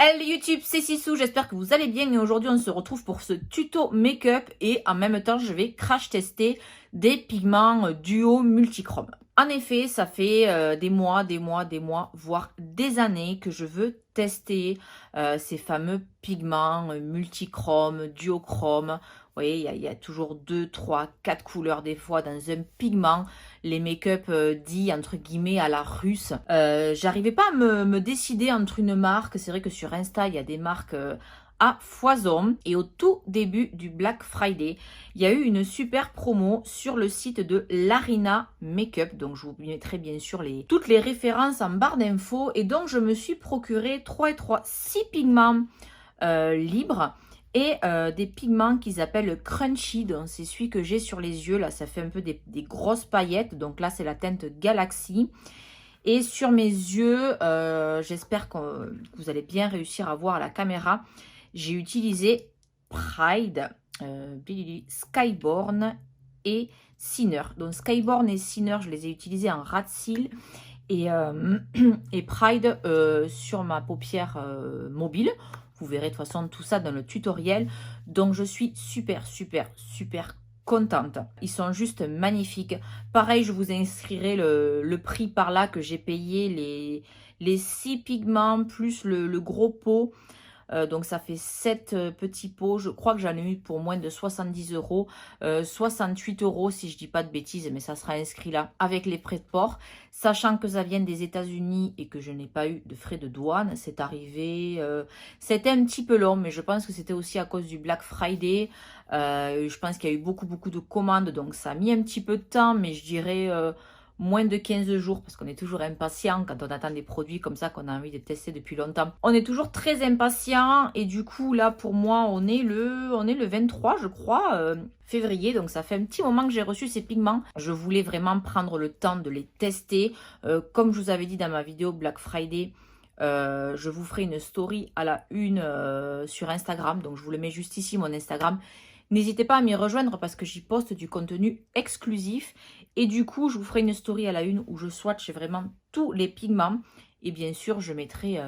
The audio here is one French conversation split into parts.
Hello YouTube, c'est Sissou, j'espère que vous allez bien et aujourd'hui on se retrouve pour ce tuto make-up et en même temps je vais crash tester des pigments duo multichrome. En effet, ça fait des mois, voire des années que je veux tester ces fameux pigments multichrome, duochrome. Vous voyez, il y a toujours 2, 3, 4 couleurs des fois dans un pigment. Les make-up dits entre guillemets à la russe. J'arrivais pas à me décider entre une marque. C'est vrai que sur Insta, il y a des marques à foison. Et au tout début du Black Friday, il y a eu une super promo sur le site de Larina Makeup. Donc je vous mettrai bien sûr toutes les références en barre d'infos. Et donc je me suis procuré 6 pigments libres et des pigments qu'ils appellent crunchy, donc c'est celui que j'ai sur les yeux là, ça fait un peu des grosses paillettes, donc là c'est la teinte Galaxy. Et sur mes yeux, j'espère que vous allez bien réussir à voir à la caméra, j'ai utilisé Pride, Skyborn et Sinner. Donc Skyborn et Sinner, je les ai utilisés en ras de cils et Pride sur ma paupière mobile. Vous verrez de toute façon tout ça dans le tutoriel. Donc je suis super contente. Ils sont juste magnifiques. Pareil, je vous inscrirai le prix par là que j'ai payé les 6 pigments plus le gros pot. Donc ça fait 7 petits pots. Je crois que j'en ai eu pour moins de 70 euros. 68 euros si je dis pas de bêtises, mais ça sera inscrit là avec les frais de port. Sachant que ça vient des États-Unis et que je n'ai pas eu de frais de douane. C'est arrivé. C'était un petit peu long, mais je pense que c'était aussi à cause du Black Friday. Je pense qu'il y a eu beaucoup de commandes. Donc ça a mis un petit peu de temps, mais je dirais moins de 15 jours parce qu'on est toujours impatient quand on attend des produits comme ça qu'on a envie de tester depuis longtemps. On est toujours très impatient et du coup là pour moi on est le 23 je crois février, donc ça fait un petit moment que j'ai reçu ces pigments. Je voulais vraiment prendre le temps de les tester. Comme je vous avais dit dans ma vidéo Black Friday, je vous ferai une story à la une sur Instagram, donc je vous le mets juste ici mon Instagram. N'hésitez pas à m'y rejoindre parce que j'y poste du contenu exclusif. Et du coup, je vous ferai une story à la une où je swatch vraiment tous les pigments. Et bien sûr, je mettrai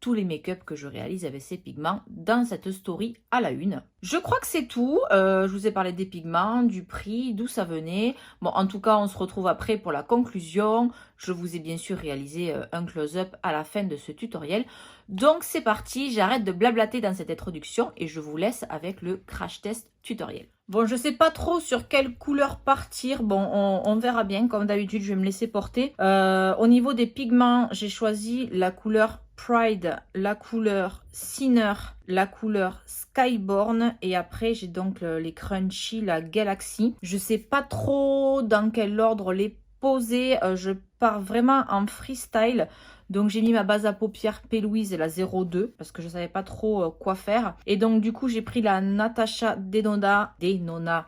tous les make-up que je réalise avec ces pigments dans cette story à la une. Je crois que c'est tout. Je vous ai parlé des pigments, du prix, d'où ça venait. Bon, en tout cas, on se retrouve après pour la conclusion. Je vous ai bien sûr réalisé un close-up à la fin de ce tutoriel. Donc c'est parti, j'arrête de blablater dans cette introduction et je vous laisse avec le crash test tutoriel. Bon, je sais pas trop sur quelle couleur partir. Bon, on verra bien. Comme d'habitude, je vais me laisser porter. Au niveau des pigments, j'ai choisi la couleur Pride, la couleur Sinner, la couleur Skyborn. Et après, j'ai donc les Crunchy, la Galaxy. Je sais pas trop dans quel ordre les poser. Je pars vraiment en freestyle. Donc j'ai mis ma base à paupières P. Louise, la 02, parce que je savais pas trop quoi faire. Et donc du coup j'ai pris la Natasha Denona,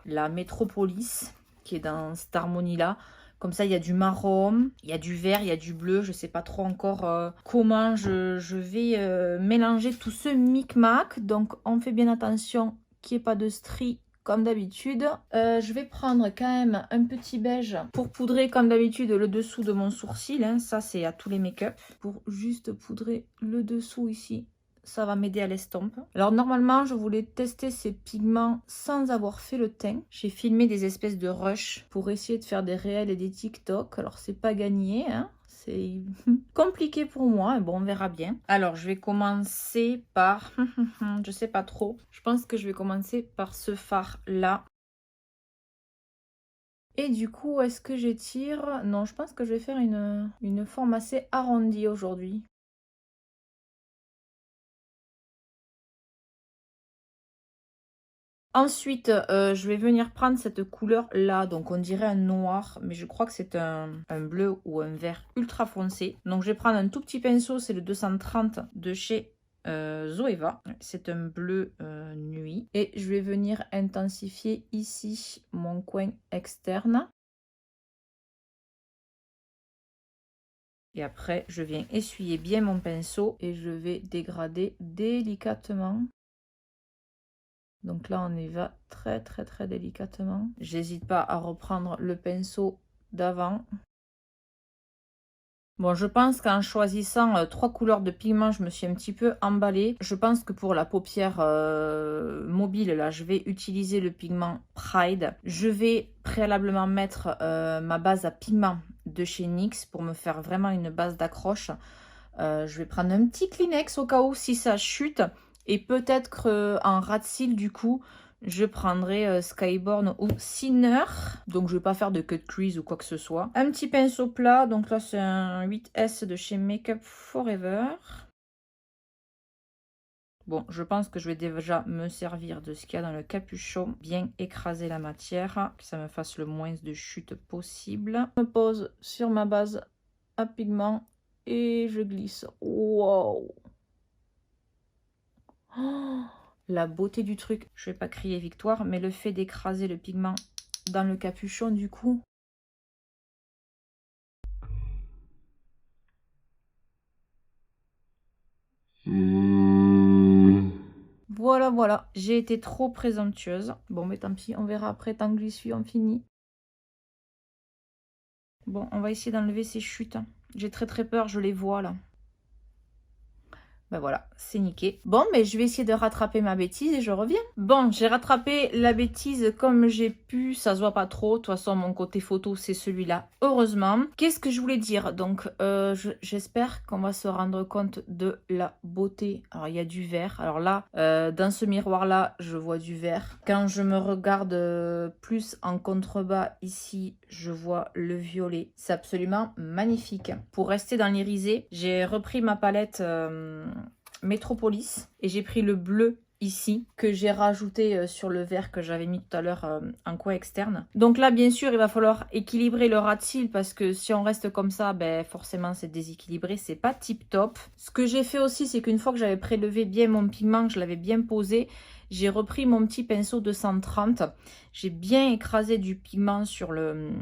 la Metropolis, qui est dans cette harmonie-là. Comme ça, il y a du marron, il y a du vert, il y a du bleu. Je sais pas trop encore comment je vais mélanger tout ce micmac. Donc on fait bien attention qu'il n'y ait pas de stries comme d'habitude. Je vais prendre quand même un petit beige pour poudrer comme d'habitude le dessous de mon sourcil. Hein. Ça, c'est à tous les make-up. Pour juste poudrer le dessous ici. Ça va m'aider à l'estompe. Alors normalement, je voulais tester ces pigments sans avoir fait le teint. J'ai filmé des espèces de rush pour essayer de faire des réels et des TikTok. Alors c'est pas gagné, hein. C'est compliqué pour moi, bon on verra bien. Alors je vais commencer par, je sais pas trop, je pense que je vais commencer par ce fard là. Et du coup, est-ce que j'étire? Non, je pense que je vais faire une forme assez arrondie aujourd'hui. Ensuite, je vais venir prendre cette couleur-là. Donc, on dirait un noir, mais je crois que c'est un bleu ou un vert ultra foncé. Donc, je vais prendre un tout petit pinceau. C'est le 230 de chez Zoeva. C'est un bleu nuit. Et je vais venir intensifier ici mon coin externe. Et après, je viens essuyer bien mon pinceau et je vais dégrader délicatement. Donc là, on y va très délicatement. J'hésite pas à reprendre le pinceau d'avant. Bon, je pense qu'en choisissant 3 couleurs de pigments, je me suis un petit peu emballée. Je pense que pour la paupière mobile, là, je vais utiliser le pigment Pride. Je vais préalablement mettre ma base à pigment de chez NYX pour me faire vraiment une base d'accroche. Je vais prendre un petit Kleenex au cas où si ça chute. Et peut-être qu'en ras de cils, du coup, je prendrai Skyborn ou Thinner. Donc, je ne vais pas faire de cut crease ou quoi que ce soit. Un petit pinceau plat. Donc là, c'est un 8S de chez Makeup Forever. Bon, je pense que je vais déjà me servir de ce qu'il y a dans le capuchon. Bien écraser la matière, que ça me fasse le moins de chute possible. Je me pose sur ma base à pigment et je glisse. Wow! Oh, la beauté du truc. Je vais pas crier victoire, mais le fait d'écraser le pigment dans le capuchon, du coup. Voilà, voilà. J'ai été trop présomptueuse. Bon, mais tant pis, on verra après. Tant que j'y suis, on finit. Bon, on va essayer d'enlever ces chutes. J'ai très peur, je les vois là. Ben voilà, c'est niqué. Bon, mais je vais essayer de rattraper ma bêtise et je reviens. Bon, j'ai rattrapé la bêtise comme j'ai pu. Ça se voit pas trop. De toute façon, mon côté photo, c'est celui-là. Heureusement. Qu'est-ce que je voulais dire? Donc, j'espère qu'on va se rendre compte de la beauté. Alors, il y a du vert. Alors là, dans ce miroir-là, je vois du vert. Quand je me regarde plus en contrebas, ici, je vois le violet. C'est absolument magnifique. Pour rester dans l'irisé, j'ai repris ma palette Metropolis et j'ai pris le bleu ici que j'ai rajouté sur le vert que j'avais mis tout à l'heure en coin externe. Donc là, bien sûr, il va falloir équilibrer le ras de cils parce que si on reste comme ça, ben forcément c'est déséquilibré, c'est pas tip top. Ce que j'ai fait aussi, c'est qu'une fois que j'avais prélevé bien mon pigment, que je l'avais bien posé, j'ai repris mon petit pinceau 230. J'ai bien écrasé du pigment sur le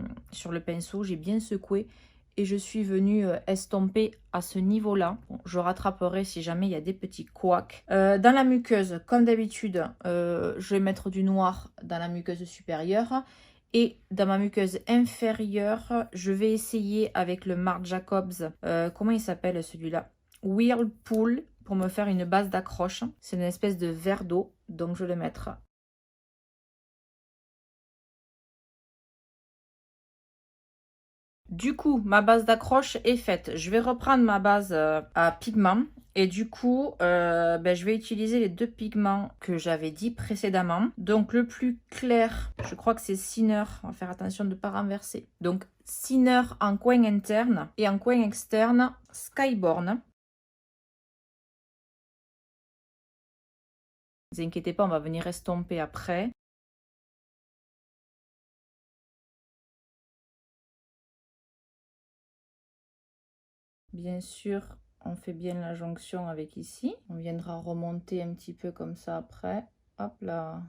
pinceau, j'ai bien secoué. Et je suis venue estomper à ce niveau-là. Bon, je rattraperai si jamais il y a des petits couacs. Dans la muqueuse, comme d'habitude, je vais mettre du noir dans la muqueuse supérieure. Et dans ma muqueuse inférieure, je vais essayer avec le Marc Jacobs. Comment il s'appelle celui-là? Whirlpool, pour me faire une base d'accroche. C'est une espèce de verre d'eau, donc je vais le mettre. Du coup, ma base d'accroche est faite. Je vais reprendre ma base à pigment. Et du coup, je vais utiliser les 2 pigments que j'avais dit précédemment. Donc, le plus clair, je crois que c'est Thinner. On va faire attention de ne pas renverser. Donc, Thinner en coin interne et en coin externe, Skyborn. Ne vous inquiétez pas, on va venir estomper après. Bien sûr, on fait bien la jonction avec ici. On viendra remonter un petit peu comme ça après. Hop là.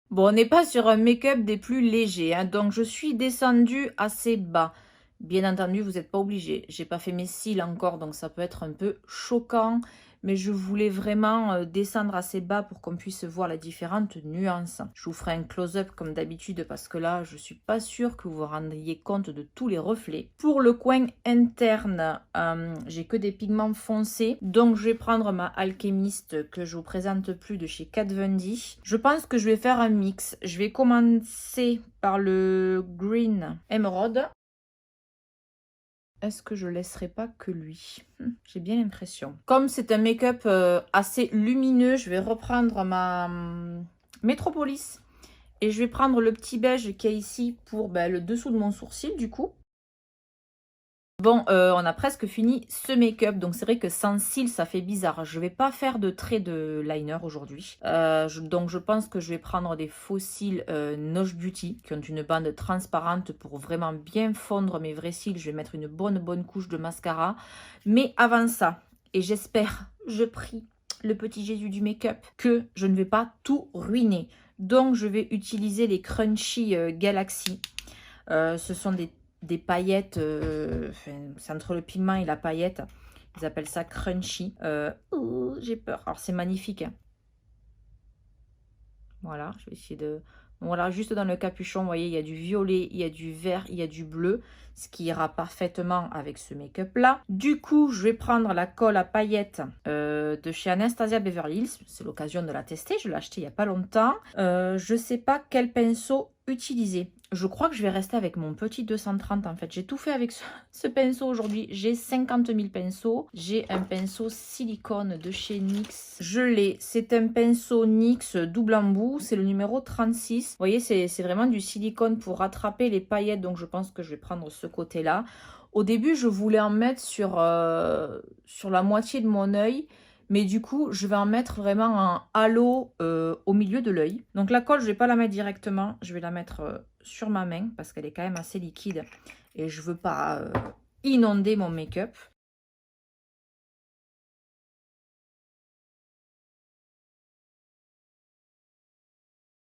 Bon, on n'est pas sur un make-up des plus légers, hein, donc je suis descendue assez bas. Bien entendu, vous n'êtes pas obligé. J'ai pas fait mes cils encore, donc ça peut être un peu choquant. Mais je voulais vraiment descendre assez bas pour qu'on puisse voir les différentes nuances. Je vous ferai un close-up comme d'habitude parce que là, je suis pas sûre que vous vous rendiez compte de tous les reflets. Pour le coin interne, j'ai que des pigments foncés. Donc, je vais prendre ma Alchemist que je vous présente plus de chez Kat Von D. Je pense que je vais faire un mix. Je vais commencer par le Green Emerald. Est-ce que je laisserai pas que lui? J'ai bien l'impression. Comme c'est un make-up assez lumineux, je vais reprendre ma Metropolis. Et je vais prendre le petit beige qui est ici pour le dessous de mon sourcil du coup. Bon, on a presque fini ce make-up, donc c'est vrai que sans cils, ça fait bizarre. Je vais pas faire de trait de liner aujourd'hui. Donc je pense que je vais prendre des faux cils Noche Beauty, qui ont une bande transparente pour vraiment bien fondre mes vrais cils. Je vais mettre une bonne couche de mascara. Mais avant ça, et j'espère, je prie le petit Jésus du make-up, que je ne vais pas tout ruiner. Donc je vais utiliser les Crunchy Galaxy. Ce sont des paillettes, c'est entre le pigment et la paillette. Ils appellent ça crunchy. J'ai peur. Alors c'est magnifique. Hein. Voilà, je vais essayer de Voilà, juste dans le capuchon, vous voyez, il y a du violet, il y a du vert, il y a du bleu, ce qui ira parfaitement avec ce make-up là. Du coup, je vais prendre la colle à paillettes de chez Anastasia Beverly Hills. C'est l'occasion de la tester, je l'ai acheté il n'y a pas longtemps. Je ne sais pas quel pinceau utiliser. Je crois que je vais rester avec mon petit 230 en fait. J'ai tout fait avec ce pinceau aujourd'hui. J'ai 50 000 pinceaux. J'ai un pinceau silicone de chez NYX. Je l'ai. C'est un pinceau NYX double embout. C'est le numéro 36. Vous voyez, c'est vraiment du silicone pour rattraper les paillettes. Donc je pense que je vais prendre ce côté-là. Au début, je voulais en mettre sur la moitié de mon œil. Mais du coup, je vais en mettre vraiment un halo au milieu de l'œil. Donc la colle, je ne vais pas la mettre directement. Je vais la mettre sur ma main parce qu'elle est quand même assez liquide. Et je ne veux pas inonder mon make-up.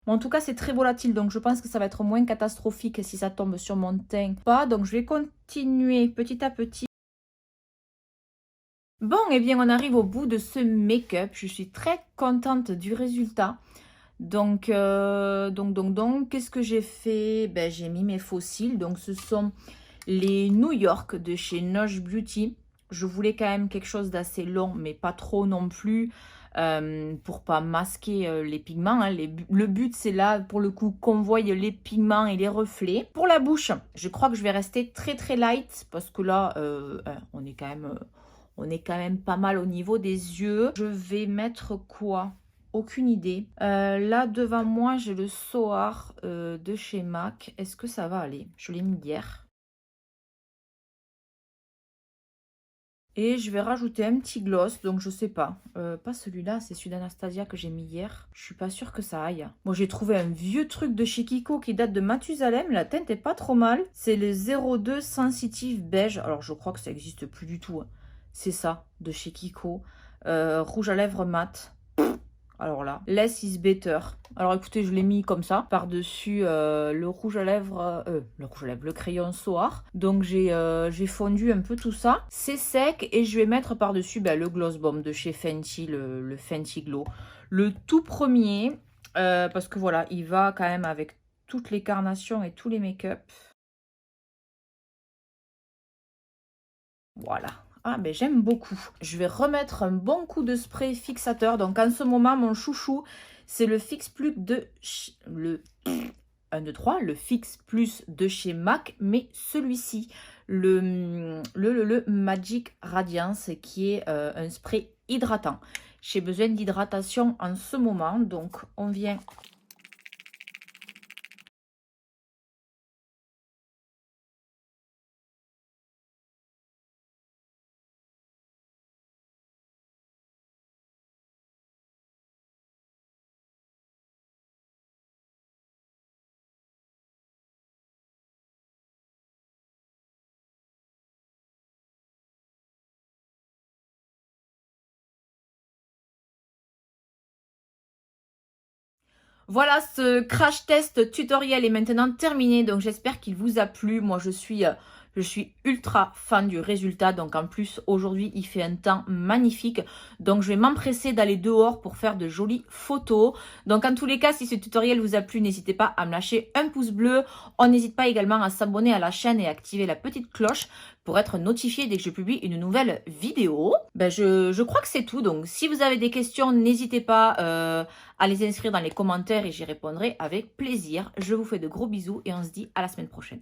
Bon, en tout cas, c'est très volatile. Donc je pense que ça va être moins catastrophique si ça tombe sur mon teint. Pas. Donc je vais continuer petit à petit. Bon, et bien on arrive au bout de ce make-up. Je suis très contente du résultat. Donc, qu'est-ce que j'ai fait? Ben, j'ai mis mes fossiles. Donc, ce sont les New York de chez Nosh Beauty. Je voulais quand même quelque chose d'assez long, mais pas trop non plus, pour pas masquer les pigments. Hein. Le but, c'est là, pour le coup, qu'on voie les pigments et les reflets. Pour la bouche, je crois que je vais rester très, très light, parce que là, on est quand même pas mal au niveau des yeux. Je vais mettre quoi? Aucune idée. Là, devant moi, j'ai le Soar de chez MAC. Est-ce que ça va aller? Je l'ai mis hier. Et je vais rajouter un petit gloss, donc je sais pas. Pas celui-là, c'est celui d'Anastasia que j'ai mis hier. Je suis pas sûre que ça aille. Moi, j'ai trouvé un vieux truc de chez Kiko qui date de Mathusalem. La teinte est pas trop mal. C'est le 02 Sensitive Beige. Alors, je crois que ça existe plus du tout. Hein. C'est ça, de chez Kiko. Rouge à lèvres mat. Alors là, less is better. Alors écoutez, je l'ai mis comme ça, par-dessus le rouge à lèvres, le crayon Soar. Donc j'ai fondu un peu tout ça. C'est sec et je vais mettre par-dessus le Gloss Bomb de chez Fenty, le Fenty Glow. Le tout premier, parce que voilà, il va quand même avec toutes les carnations et tous les make-up. Voilà. Ah, ben j'aime beaucoup. Je vais remettre un bon coup de spray fixateur. Donc, en ce moment, mon chouchou, c'est le Fix Plus de... Le 1, 2, 3, le Fix Plus de chez MAC. Mais celui-ci, le Magic Radiance, qui est un spray hydratant. J'ai besoin d'hydratation en ce moment. Donc, on vient... Voilà, ce crash test tutoriel est maintenant terminé, donc j'espère qu'il vous a plu. Moi, je suis ultra fan du résultat, donc en plus, aujourd'hui, il fait un temps magnifique. Donc, je vais m'empresser d'aller dehors pour faire de jolies photos. Donc, en tous les cas, si ce tutoriel vous a plu, n'hésitez pas à me lâcher un pouce bleu. On n'hésite pas également à s'abonner à la chaîne et activer la petite cloche pour être notifié dès que je publie une nouvelle vidéo. Je crois que c'est tout. Donc, si vous avez des questions, n'hésitez pas à les inscrire dans les commentaires et j'y répondrai avec plaisir. Je vous fais de gros bisous et on se dit à la semaine prochaine.